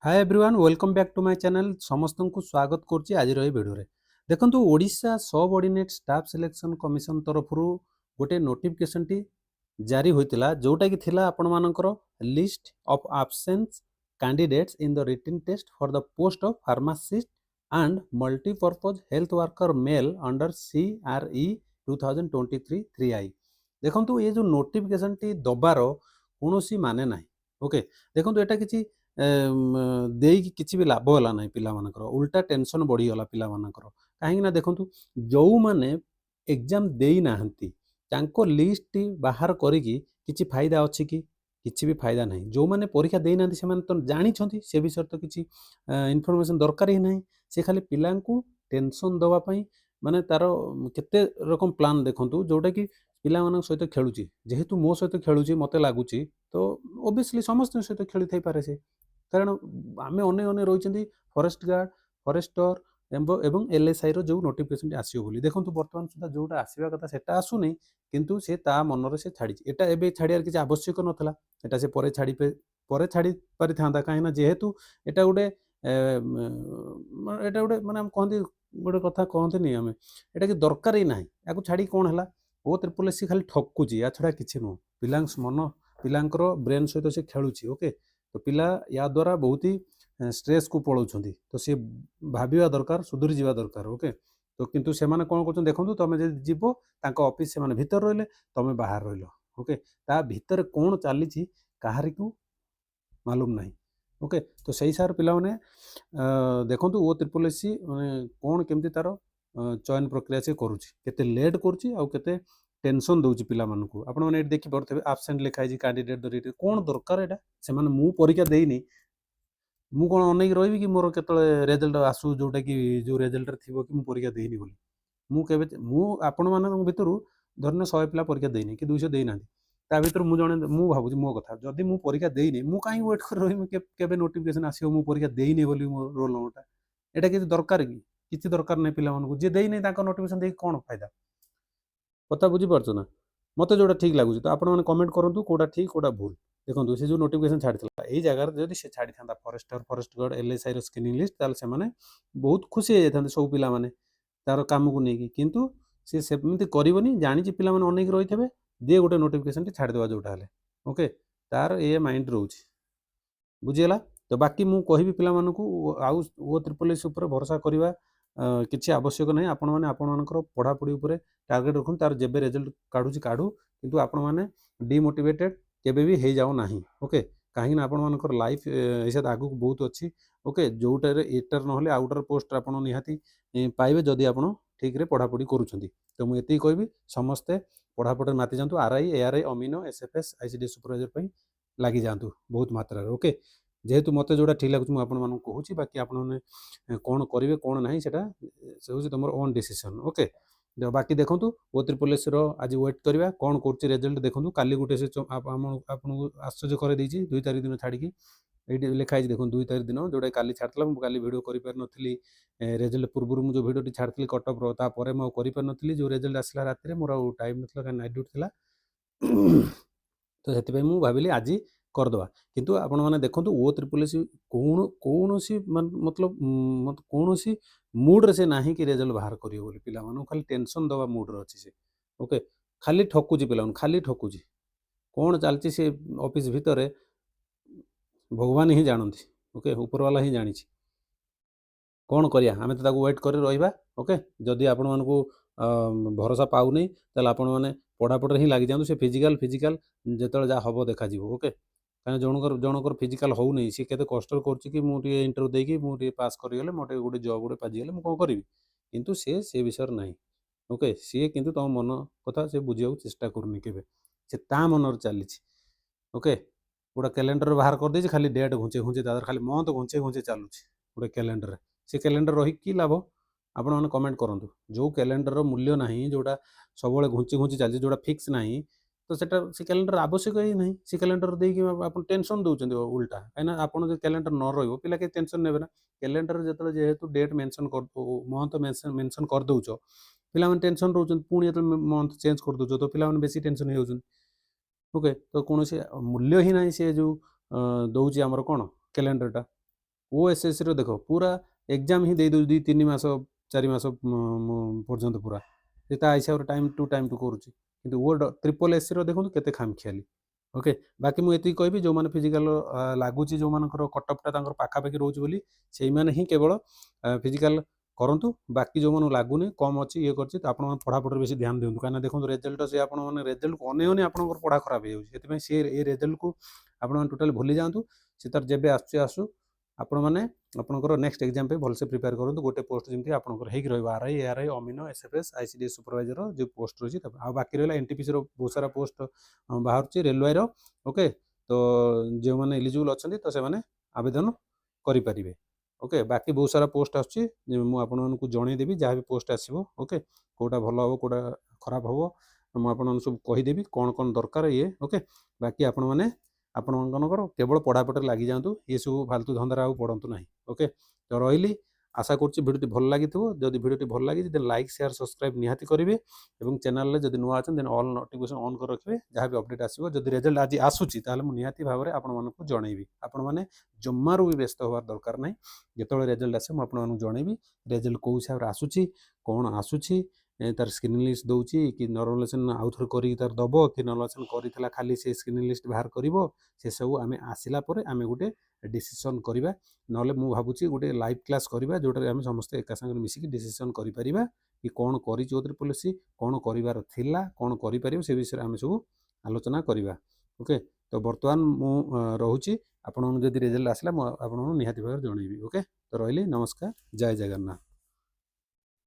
Hi everyone welcome back to my channel समस्त को स्वागत करछि आज वीडियो रे देखंतु Odisha subordinate staff selection commission तरफ गोटे नोटिफिकेशन टी जारी होइतिला जोटा कि थिला आपण मानकर list of absence candidates in the written test for the post of pharmacist and multipurpose health worker male under CRE 2023-3I देखंतु ये जो नोटिफिकेशन टी दबार कोनोसी माने नाही ओके देखंतु एटा किछि ଦେଇକି କିଛି ବି ଲାଭ ହେଲା ନାହିଁ ପିଲାମାନଙ୍କର ଉଲ୍ଟା ଟେନସନ୍ ବଢ଼ିଗଲା ପିଲାମାନଙ୍କର କାହିଁକିନା ଦେଖନ୍ତୁ ଯେଉଁମାନେ ଏକ୍ଜାମ୍ ଦେଇନାହାନ୍ତି ତାଙ୍କ ଲିଷ୍ଟଟି ବାହାର କରିକି କିଛି ଫାଇଦା ଅଛି କି କିଛି ବି ଫାଇଦା ନାହିଁ ଯେଉଁମାନେ ପରୀକ୍ଷା ଦେଇନାହାନ୍ତି ସେମାନେ ତ ଜାଣିଛନ୍ତି ସେ ବିଷୟରେ ତ କିଛି ଇନଫର୍ମେସନ୍ ଦରକାର ହିଁ ନାହିଁ ସେ ଖାଲି ପିଲାଙ୍କୁ ଟେନସନ୍ ଦେବା ପାଇଁ ମାନେ ତାର କେତେ ରକମ ପ୍ଲାନ୍ ଦେଖନ୍ତୁ ଯେଉଁଟାକି ପିଲାମାନଙ୍କ ସହିତ ଖେଳୁଛି ଯେହେତୁ ମୋ ସହିତ ଖେଳୁଛି ମୋତେ ଲାଗୁଛି ତ ଓବିୟସଲି ସମସ୍ତଙ୍କ ସହିତ ଖେଳିଥାଇପାରେ ସେ କାରଣ ଆମେ ଅନେକ ଅନେକ ରହିଛନ୍ତି ଫରେଷ୍ଟ ଗାର୍ଡ଼ ଫରେଷ୍ଟର ଏବଂ LSI ର ଯେଉଁ ନୋଟିଫିକେସନଟି ଆସିବ ବୋଲି ଦେଖନ୍ତୁ ବର୍ତ୍ତମାନ ସୁଦ୍ଧା ଯେଉଁଟା ଆସିବା କଥା ସେଟା ଆସୁନି କିନ୍ତୁ ସେ ତା ମନରେ ସେ ଛାଡ଼ିଛି ଏଟା ଏବେ ଛାଡ଼ିବାର କିଛି ଆବଶ୍ୟକ ନଥିଲା ଏଟା ସେ ପରେ ଛାଡ଼ି ପାରିଥାନ୍ତା କାହିଁକିନା ଯେହେତୁ ଏଟା ଗୋଟେ ମାନେ ଆମେ କହନ୍ତି ଗୋଟେ କଥା କହନ୍ତିନି ଆମେ ଏଟା କି ଦରକାର ହିଁ ନାହିଁ ୟାକୁ ଛାଡ଼ି କ'ଣ ହେଲା O-SSS ଖାଲି ଠକୁଛି ୟା ଛଡ଼ା କିଛି ନୁହଁ ପିଲାଙ୍କର ବ୍ରେନ୍ ସହିତ ସେ ଖେଳୁଛି ଓକେ तो पिला या द्वारा बहुत ही स्ट्रेस को पलाउछंती तो सी भाबिया दरकार सुधुरी जीवा दरकार ओके तो किंतु से माने कोन करछन देखंतु तमे जे जीवो तांको ऑफिस से माने भीतर रहले तमे बाहर रहलो ओके ता भीतर कोन चाली छी काहारी को मालूम नाही ओके तो सही सार पिला माने देखंतु O-SSS माने कोन केमती तारो चयन प्रक्रिया से करूची केते लेट करूची आ केते टेंशन दउची पिला मानकू आपण माने देखि परथबे एब्सेंट लिखाई जी कैंडिडेट दरिटे कोन दरकार एटा से माने मु परीक्षा देइनी मु कोन अनेक रहिबी कि मोर केतले रिजल्ट आसु जोटा कि जो रिजल्ट रे थिबो कि मु परीक्षा देइनी बोली मु आपण मानक भितरु धरने 100 पिला परीक्षा देइनी कि 200 देइनांती ता भितर मु जणे मु भाबुची मो कथा जदी मु परीक्षा देइनी मु काई वेट कर रहिमि केबे नोटिफिकेशन आसीओ मु परीक्षा देइनी बोली मो रोल नंबरटा एटा कि दरकार कि किछि दरकार नै पिला मानकू जे देइनी ताको नोटिफिकेशन देइ कोन फायदा कथा बुझी पारछो ना मते जोटा ठीक लागुची तो आपण माने कमेंट करंतु कोडा ठीक कोडा भूल देखंतु से जो नोटिफिकेशन छाडितला एई जगह रे जदी से छाडी थांदा फॉरेस्ट गार्ड LSI रो स्क्रीनिंग लिस्ट ताल से माने बहुत खुशी हे थांदे सब पिला माने तार काम को नेकी किंतु से सेमिति करिवनी जानि जे पिला माने अनेक रहिथबे दे गोटे नोटिफिकेशन टी छाडी देबा जोटा हले ओके तार ए माइंड रहउची बुझियला तो बाकी मु कहिबी पिला मानकू आउ O-SSS ऊपर भरोसा करिवा किसी आवश्यक नहीं आपण मैंने आपणकर पढ़ापढ़ी उपर टार्गेट रखुन तार जेबे रिजल्ट काढुची काढू किंतु आपण मैंने डिमोटिवेटेड केबे भी हे जाओ नाही ओके कहीं आपण मानकर लाइफ ऐसा आगु बहुत अच्छी ओके जोटार एटर नहले आउटर पोस्ट आपण निहाती पाइबे जदि आपण ठीक रे पढ़ापढ़ी करूछंती तो मु एति कहबी समस्ते पढ़ापढ़ी माति जांतु RI ARI amino SFS ICD supervisor पई लागि जांतु बहुत मात्रा रे ओके जेहेतु मते जोड़ा ठीक लागुच मु आपण मानू कहूची बाकी आपण माने कोन करिवे कोन नाही सेटा से होची तमर ओन डिसीजन ओके बाकी देखंतु O-SSS रो आज वेट करबा कोन करची रिजल्ट देखंतु काली गुटे से आपण आश्चर्य करे दीची 2 तारिख दिन छाडी की एडी लिखाई देखो 2 तारिख दिन जोडा काली छाडतला मु काली वीडियो करि पार नथली रिजल्ट पूर्व मु जो वीडियो टी छाडतली कटअप रो ता परे मु करि पार नथली जो रिजल्ट आसला रात रे मोर टाइम नथला का नाइट ड्यूटी थिला तो सेति मु भाबिली आज करदवा किंतु आपण माने देखंतु O-SSS कोनोसी मतलब कोनोसी मूड रे से नाही कि रिजल्ट बाहर करियो बोली पिला मानु खाली टेंशन दवा मूड रे अछि से ओके खाली ठकुजी पिला मानु खाली ठकुजी कोन चालची से ऑफिस भितरे भगवान ही जानती ओके ऊपर वाला ही जानी कौन करिया आमे तो ताको वेट कर रहिबा ओके जदि आपण मानकू भरोसा पाउ नै ताले आपण माने पढ़ापढ़ी ही लागि जांतु से फिजिकल जेतल जा हबो देखा जीवो ओके काहे जनकर फिजिकल हो नै सी केते कष्ट करछि कि मु टी इंटरव्यू देई कि मु टी पास करि गेले मोटे गुटे जॉब गुटे पाजी गेले मु कोन करिवि किंतु से विषय नाही ओके सी किंतु तम मन कथा से बुझियाउ चेष्टा करनी केबे से ता मनर चली ओके गोटे कैलेंडर बाहर कर दे खाली डेट घुंचे घुंचे दादर खाली मंथ घुंचे घुंचे चलुँ गोटे कैलेंडर से कैलेंडर रही कि लाभ आपण मैंने कमेंट करूँ जो कैलेंडर मूल्य ना जोटा सब घुंची घुंची चलती जोटा फिक्स ना तो से कैलेंडर आवश्यक ही ना से कैलेंडर देखिए आप टेंशन दौरान उल्टा कहीं आप कैलेंडर न रही पिला के टेंशन ने कैलेंडर जो जेहेतु डेट मेंशन कर मंथ मेंशन कर दौच पिला टेंशन रोच पुणी जो मंथ चेंज कर दौच तो पिला बेसी टेंशन हो ओके तो कौन से मूल्य ही ना से जो दौर आमर कौन कैलेंडरटा ଓଏସଏସସି ର ଦେଖ ପୁରା ଏକ୍ଜାମ ହିଁ ଦେଇଦେଉଛି 2-3 ମାସ 4 ମାସ ପର୍ଯ୍ୟନ୍ତ ପୁରା ସେ ତା ହିସାବରେ ଟାଇମ୍ ଟୁ କରୁଛି କିନ୍ତୁ ଟ୍ରିପଲ ଏସ୍ ର ଦେଖନ୍ତୁ କେତେ ଖାମଖିଆଲି। ଓକେ ବାକି ମୁଁ ଏତିକି କହିବି ଯେଉଁମାନେ ଫିଜିକାଲ ଲାଗୁଛି ଯେଉଁମାନଙ୍କର କଟଅଫ୍ଟା ତାଙ୍କର ପାଖାପାଖି ରହୁଛି ବୋଲି ସେଇମାନେ ହିଁ କେବଳ ଫିଜିକାଲ କରନ୍ତୁ ବାକି ଯେଉଁମାନଙ୍କୁ ଲାଗୁନି କମ୍ ଅଛି ଇଏ କରିଛି ତ ଆପଣମାନେ ପଢ଼ାପଢ଼ିରେ ବେଶୀ ଧ୍ୟାନ ଦିଅନ୍ତୁ କାହିଁକିନା ଦେଖନ୍ତୁ ରେଜଲ୍ଟ ସେ ଆପଣମାନେ ରେଜଲ୍ଟକୁ ଅନେଇ ଆପଣଙ୍କର ପଢ଼ା ଖରାପ ହେଇଯାଉଛି ସେଥିପାଇଁ ସେ ଏ ରେଜଲ୍ଟକୁ ଆପଣମାନେ ଟୋଟାଲି ଭୁଲି ଯାଆନ୍ତୁ ସେ ତାର ଯେବେ ଆସୁଛି ଆସୁ ଆପଣମାନେ ଆପଣଙ୍କର ନେକ୍ସଟ ଏକ୍ଜାମ ପାଇଁ ଭଲସେ ପ୍ରିପେୟାର କରନ୍ତୁ ଗୋଟେ ପୋଷ୍ଟ ଯେମିତି ଆପଣଙ୍କର ହେଇକି ରହିବ ଆର୍ଆଇ ଏଆର୍ଆଇ ଅମିନ ଏସ୍ଏଫଏସ୍ ଆଇସିଡିଏସ୍ ସୁପରଭାଇଜର ଯେଉଁ ପୋଷ୍ଟ ରହିଛି ଆଉ ବାକି ରହିଲା ଏନ୍ଟିପିସିର ବହୁତ ସାରା ପୋଷ୍ଟ ବାହାରୁଛି ରେଲୱେର ଓକେ ତ ଯେଉଁମାନେ ଏଲିଜିବୁଲ୍ ଅଛନ୍ତି ତ ସେମାନେ ଆବେଦନ କରିପାରିବେ ଓକେ ବାକି ବହୁତ ସାରା ପୋଷ୍ଟ ଆସୁଛି ମୁଁ ଆପଣମାନଙ୍କୁ ଜଣେଇଦେବି ଯାହା ବି ପୋଷ୍ଟ ଆସିବ ଓକେ କେଉଁଟା ଭଲ ହେବ କେଉଁଟା ଖରାପ ହେବ ମୁଁ ଆପଣମାନଙ୍କୁ ସବୁ କହିଦେବି କ'ଣ କ'ଣ ଦରକାର ଇଏ ଓକେ ବାକି ଆପଣମାନେ ଆପଣମାନଙ୍କର କେବଳ ପଢ଼ାପଢ଼ିରେ ଲାଗିଯାଆନ୍ତୁ ଏସବୁ ଫାଲତୁ ଧନ୍ଦାରେ ଆଉ ପଡ଼ନ୍ତୁ ନାହିଁ ଓକେ ତ ରହିଲି ଆଶା କରୁଛି ଭିଡ଼ିଓଟି ଭଲ ଲାଗିଥିବ ଯଦି ଭିଡ଼ିଓଟି ଭଲ ଲାଗିଛି ଦେନ୍ ଲାଇକ୍ ସେୟାର ସବସ୍କ୍ରାଇବ୍ ନିହାତି କରିବେ ଏବଂ ଚ୍ୟାନେଲରେ ଯଦି ନୂଆ ଅଛନ୍ତି ଦେନ୍ ଅଲ୍ ନୋଟିଫିକେସନ୍ ଅନ୍ କରି ରଖିବେ ଯାହା ବି ଅପଡ଼େଟ୍ ଆସିବ ଯଦି ରେଜଲ୍ଟ ଆଜି ଆସୁଛି ତାହେଲେ ମୁଁ ନିହାତି ଭାବରେ ଆପଣମାନଙ୍କୁ ଜଣେଇବି ଆପଣମାନେ ଜମାରୁ ବି ବ୍ୟସ୍ତ ହେବାର ଦରକାର ନାହିଁ ଯେତେବେଳେ ରେଜଲ୍ଟ ଆସିବ ମୁଁ ଆପଣମାନଙ୍କୁ ଜଣେଇବି ରେଜଲ୍ଟ କେଉଁ ହିସାବରେ ଆସୁଛି କ'ଣ ଆସୁଛି ତାର ସ୍କ୍ରିନ୍ ଲିଷ୍ଟ ଦେଉଛି କି ନର୍ମାଲାଇଜେସନ୍ ଆଉ ଥରେ କରିକି ତାର ଦେବ କି ନର୍ମାଲାଇଜେସନ୍ କରିଥିଲା ଖାଲି ସେ ସ୍କ୍ରିନ୍ ଲିଷ୍ଟ ବାହାର କରିବ ସେସବୁ ଆମେ ଆସିଲା ପରେ ଆମେ ଗୋଟେ ଡିସିସନ୍ କରିବା ନହେଲେ ମୁଁ ଭାବୁଛି ଗୋଟେ ଲାଇଭ୍ କ୍ଲାସ୍ କରିବା ଯେଉଁଟାରେ ଆମେ ସମସ୍ତେ ଏକା ସାଙ୍ଗରେ ମିଶିକି ଡିସିସନ୍ କରିପାରିବା କି କ'ଣ କରିଛି ଓ ତ୍ରିପଲ୍ ଏସ୍ କ'ଣ କରିବାର ଥିଲା କ'ଣ କରିପାରିବ ସେ ବିଷୟରେ ଆମେ ସବୁ ଆଲୋଚନା କରିବା ଓକେ ତ ବର୍ତ୍ତମାନ ମୁଁ ରହୁଛି ଆପଣଙ୍କୁ ଯଦି ରେଜଲ୍ଟ ଆସିଲା ମୁଁ ଆପଣଙ୍କୁ ନିହାତି ଭାବରେ ଜଣେଇବି ଓକେ ତ ରହିଲି ନମସ୍କାର ଜୟ ଜଗନ୍ନାଥ।